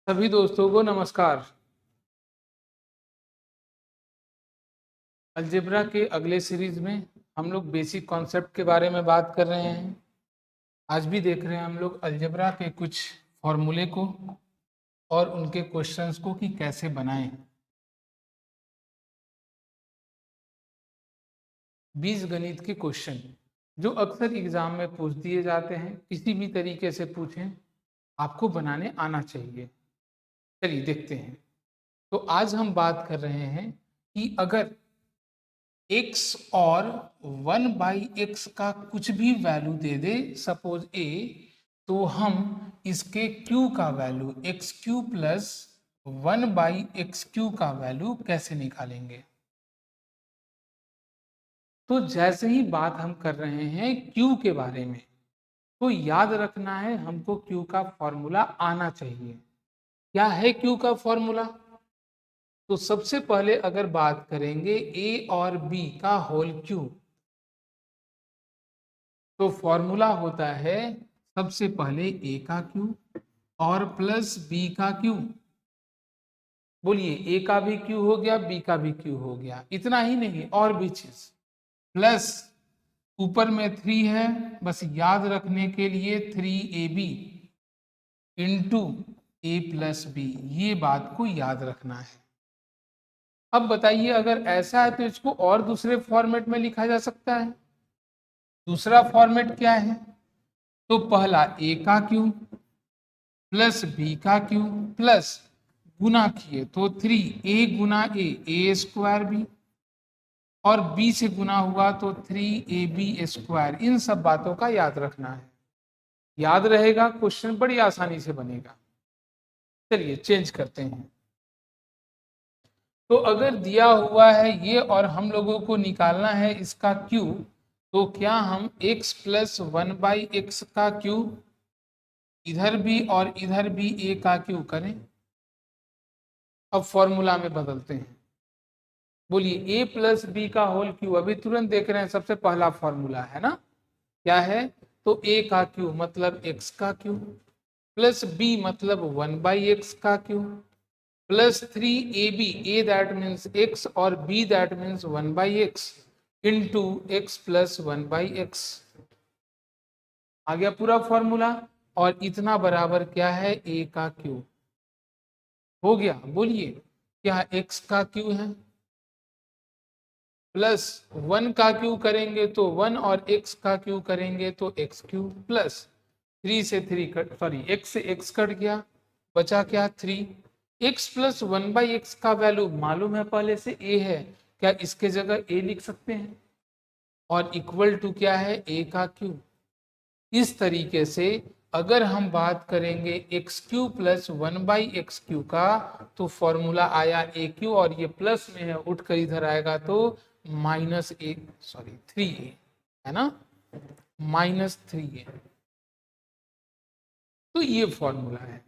सभी दोस्तों को नमस्कार। अलजेब्रा के अगले सीरीज में हम लोग बेसिक कॉन्सेप्ट के बारे में बात कर रहे हैं। आज भी देख रहे हैं हम लोग अलजेब्रा के कुछ फॉर्मूले को और उनके क्वेश्चंस को कि कैसे बनाएं। बीजगणित के क्वेश्चन जो अक्सर एग्जाम में पूछ दिए जाते हैं, किसी भी तरीके से पूछें, आपको बनाने आना चाहिए। चलिए देखते हैं। तो आज हम बात कर रहे हैं कि अगर x और 1/x का कुछ भी value they they, suppose a, तो हम इसके q का वैल्यू x³ प्लस 1/x³ का वैल्यू कैसे निकालेंगे। तो जैसे ही बात हम कर रहे हैं q के बारे में, तो याद रखना है हमको q का फॉर्मूला आना चाहिए। क्या है q का फॉर्मूला? तो सबसे पहले अगर बात करेंगे a और b का होल क्यूब, तो फॉर्मूला होता है सबसे पहले a का क्यूब और प्लस b का क्यूब। बोलिए, a का भी क्यू हो गया, b का भी क्यू हो गया। इतना ही नहीं, और भी चीज, प्लस ऊपर में 3 है, बस याद रखने के लिए 3ab into a plus B, ये बात को याद रखना है। अब बताइए, अगर ऐसा है तो इसको और दूसरे फॉर्मेट में लिखा जा सकता है। दूसरा फॉर्मेट क्या है? तो पहला a का क्यूब प्लस बी का क्यूब प्लस गुना किए तो 3a गुना ए स्क्वायर बी, और b से गुना हुआ तो 3ab स्क्वायर। इन सब बातों का याद रखना है। याद रहेगा, क्वेश्चन बड़ी आसानी से बनेगा। चलिए चेंज करते हैं। तो अगर दिया हुआ है ये और हम लोगों को निकालना है इसका क्यूब, तो क्या हम x प्लस 1/x का क्यूब इधर भी और इधर भी a का क्यूब करें। अब फॉर्मूला में बदलते हैं। बोलिए, a प्लस बी का होल क्यूब, अभी तुरंत देख रहे हैं, सबसे पहला फॉर्मूला है ना, क्या है? तो a का क्यूब मतलब x का क्यूब प्लस b मतलब 1/x का cube plus 3ab, a that means x और b that means 1/x into x plus 1/x। आ गया पूरा फॉर्मूला, और इतना बराबर क्या है? a का क्यूब हो गया। बोलिए, क्या x का क्यूब है प्लस 1 का क्यूब करेंगे तो 1 और x का क्यूब करेंगे तो x क्यूब प्लस 3 से 3 कट, सॉरी x से x कट गया, बचा क्या? 3। x प्लस 1/x का वैल्यू मालूम है पहले से a है, क्या इसके जगह a लिख सकते हैं? और इक्वल टू क्या है? a का क्यूब। इस तरीके से अगर हम बात करेंगे x³ प्लस 1/x³ का, तो फॉर्मूला आया a³ और ये प्लस में है, उठकर इधर आएगा तो -3a, है ना, -3a। तो ये फॉर्मूला है।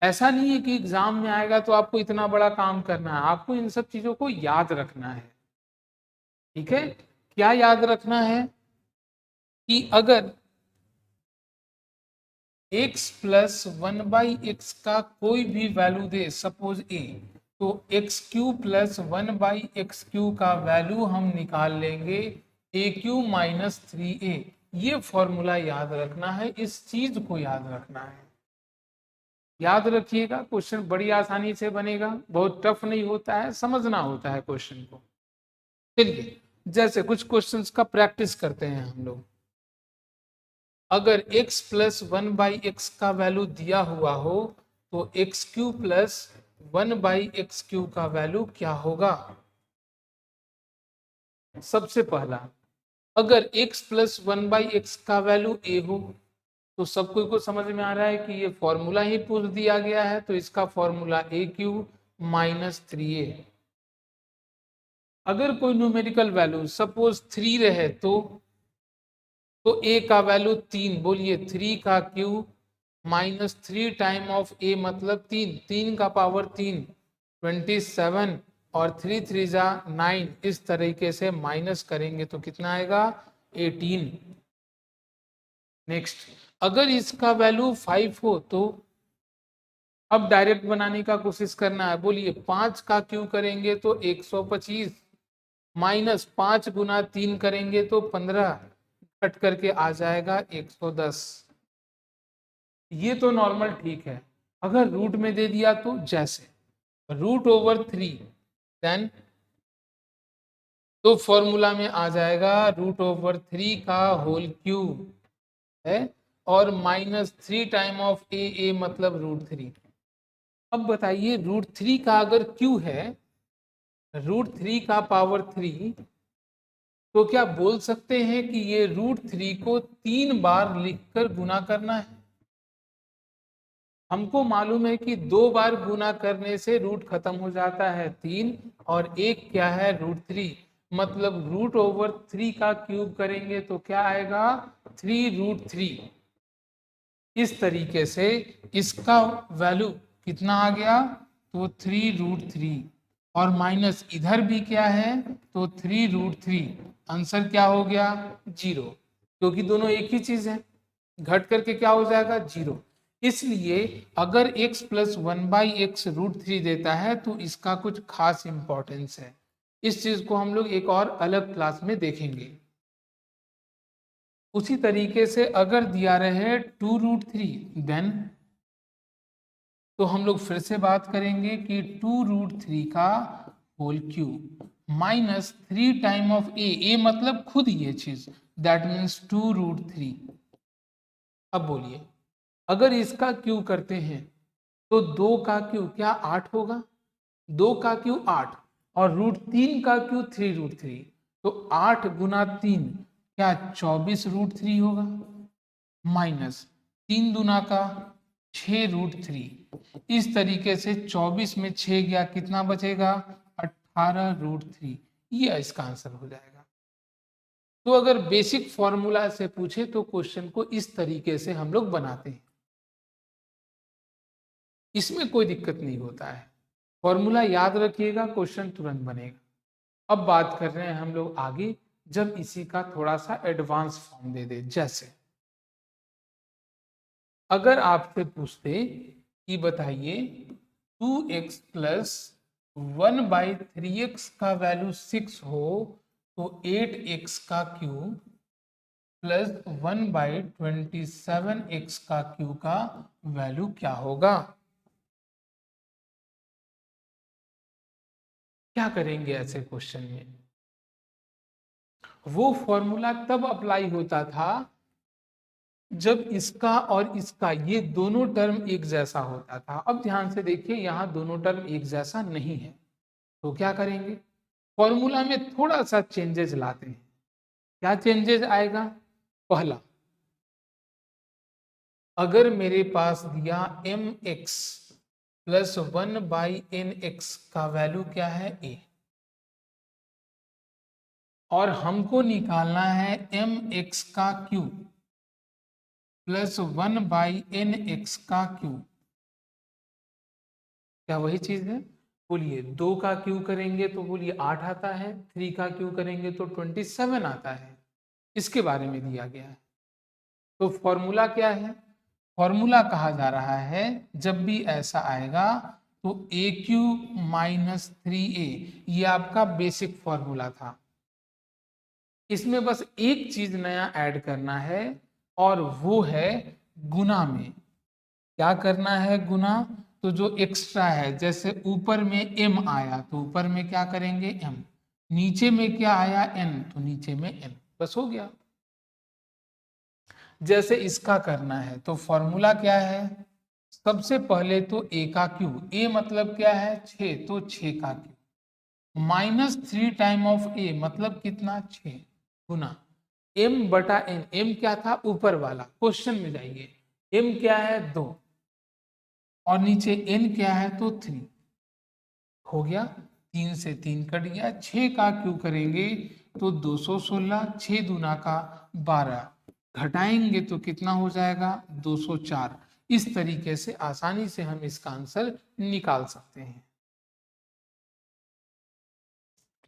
ऐसा नहीं है कि एग्जाम में आएगा तो आपको इतना बड़ा काम करना है, आपको इन सब चीजों को याद रखना है। ठीक है, क्या याद रखना है? कि अगर x प्लस 1/x का कोई भी वैल्यू दे, सपोज a, तो x³ प्लस 1/x³ का वैल्यू हम निकाल लेंगे a³ माइनस 3a। ये फॉर्मूला याद रखना है, इस चीज को याद रखना है। याद रखिएगा, क्वेश्चन बड़ी आसानी से बनेगा, बहुत टफ नहीं होता है, समझना होता है क्वेश्चन को। चलिए, जैसे कुछ क्वेश्चंस का प्रैक्टिस करते हैं हम लोग। अगर x प्लस 1/x का वैल्यू दिया हुआ हो, तो x³ प्लस 1/x³ का वैल्यू क्या होगा? सबसे पहला, अगर x प्लस 1/x का वैल्यू a हो, तो सब कोई को समझ में आ रहा है कि ये फॉर्मूला ही पूछ दिया गया है, तो इसका फॉर्मूला a³ माइनस 3a। अगर कोई न्यूमेरिकल वैल्यू सपोज 3 रहे, तो a का वैल्यू 3, बोलिए 3 का cube minus 3 time of a मतलब 3, 3 का पावर 3 27, और 3 3 जा 9, इस तरीके से माइनस करेंगे तो कितना आएगा? 18। नेक्स्ट, अगर इसका वैल्यू 5 हो, अब डायरेक्ट बनाने का कोशिश करना है। बोलिए 5 का क्यू करेंगे तो 125 माइनस 5 गुना 3 करेंगे तो 15 कट करके आ जाएगा 110। ये तो नॉर्मल ठीक है। अगर रूट में दे दिया तो जैसे √3 देन तो फॉर्मूला में आ जाएगा √3 का होल क्यूब है और -3 टाइम ऑफ ए मतलब √3। अब बताइए √3 का अगर क्यू है √3 का पावर 3 तो क्या बोल सकते हैं कि ये √3 को 3 बार लिखकर गुना करना है। हमको मालूम है कि 2 बार गुना करने से रूट खत्म हो जाता है 3 और एक क्या है √3 मतलब √3 का क्यूब करेंगे तो क्या आएगा 3√3। इस तरीके से इसका वैल्यू कितना आ गया तो 3√3 और माइनस इधर भी क्या है तो 3√3। आंसर क्या हो गया 0 क्योंकि दोनों एक ही चीज है। घट करके क्या हो जाएगा 0। इसलिए अगर x प्लस 1/x √3 देता है तो इसका कुछ खास इंपॉर्टेंस है। इस चीज को हम लोग एक और अलग क्लास में देखेंगे। उसी तरीके से अगर दिया रहे 2√3 देन तो हम लोग फिर से बात करेंगे कि 2√3 का होल क्यूब -3 टाइम ऑफ ए मतलब खुद ये चीज दैट मीन्स 2√3। अब बोलिए अगर इसका क्यू करते हैं तो 2 का क्यू क्या 8 होगा। 2 का क्यू 8 और √3 का क्यू 3√3 तो 8 गुना 3 क्या 24√3 होगा माइनस 3 दुना का 6√3। इस तरीके से 24 में 6 गया कितना बचेगा 18√3। ये इसका आंसर हो जाएगा। तो अगर बेसिक फॉर्मूला से पूछे तो क्वेश्चन को इस तरीके से हम लोग बनाते हैं। इसमें कोई दिक्कत नहीं होता है। फॉर्मूला याद रखिएगा क्वेश्चन तुरंत बनेगा। अब बात कर रहे हैं हम लोग आगे जब इसी का थोड़ा सा एडवांस फॉर्म दे दे। जैसे अगर आपसे पूछते कि बताइए 2x प्लस 1/3x का वैल्यू 6 हो तो 8x का क्यूब प्लस 1/27x का क्यूब का वैल्यू क्या होगा। क्या करेंगे ऐसे क्वेश्चन में। वो फॉर्मूला तब अप्लाई होता था जब इसका और इसका ये दोनों टर्म एक जैसा होता था। अब ध्यान से देखिए यहां दोनों टर्म एक जैसा नहीं है तो क्या करेंगे फॉर्मूला में थोड़ा सा चेंजेस लाते हैं। क्या चेंजेस आएगा। पहला अगर मेरे पास दिया mx प्लस 1/nx का वैल्यू क्या है a और हमको निकालना है mx का क्यूब प्लस 1/nx का क्यूब। क्या वही चीज है। बोलिए 2 का क्यू करेंगे तो बोलिए 8 आता है 3 का क्यू करेंगे तो 27 आता है। इसके बारे में दिया गया है। तो फॉर्मूला क्या है। फॉर्मूला कहा जा रहा है जब भी ऐसा आएगा तो AQ-3A ये आपका बेसिक फॉर्मूला था। इसमें बस एक चीज नया ऐड करना है और वो है गुना में। क्या करना है गुना। तो जो एक्स्ट्रा है जैसे ऊपर में m आया तो ऊपर में क्या करेंगे m। नीचे में क्या आया n तो नीचे में n। बस हो गया। जैसे इसका करना है तो फॉर्मूला क्या है। सबसे पहले तो a का क्यूब a मतलब क्या है 6 तो 6 का क्यूब -3 टाइम ऑफ a मतलब कितना 6 गुना m/n। m क्या था ऊपर वाला क्वेश्चन में जाइए m क्या है 2 और नीचे n क्या है तो 3 हो गया। 3 से 3 कट गया 6 का क्यू करेंगे तो 216 6 दूना का 12 घटाएंगे तो कितना हो जाएगा 204। इस तरीके से आसानी से हम इसका आंसर निकाल सकते हैं।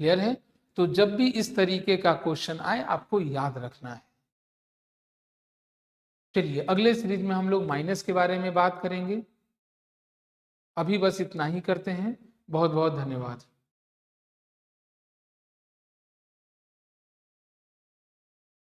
क्लियर है। तो जब भी इस तरीके का क्वेश्चन आए आपको याद रखना है। चलिए अगले सीरीज में हम लोग माइनस के बारे में बात करेंगे। अभी बस इतना ही करते हैं। बहुत बहुत धन्यवाद।